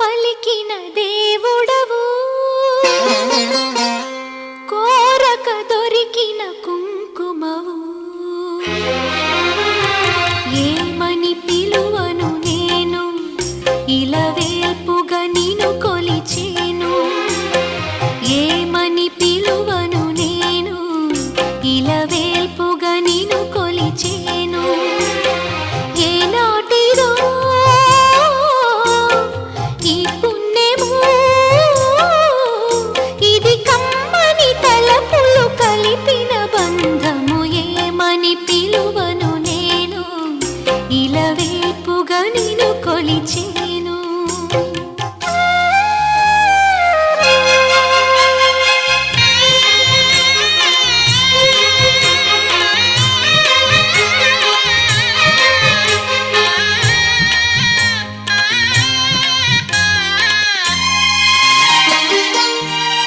పలికిన దేవుడవు, కోరక దొరికిన కుంకుమవు. ఏమని పిలువను నేను, ఇలవేల్పుగా నిన్ను కొలిచేను. ఏమని పిలువను నేను, ఇలవేల్పుగా నిన్ను కొలిచేను. ఏనాటిదో ఈ పుణ్యము, ఇది కమ్మని తలపులు కలిపిన బంధము. ఏమని పిలువను నేను, ఇలవేల్పుగా నిన్ను కొలిచేను.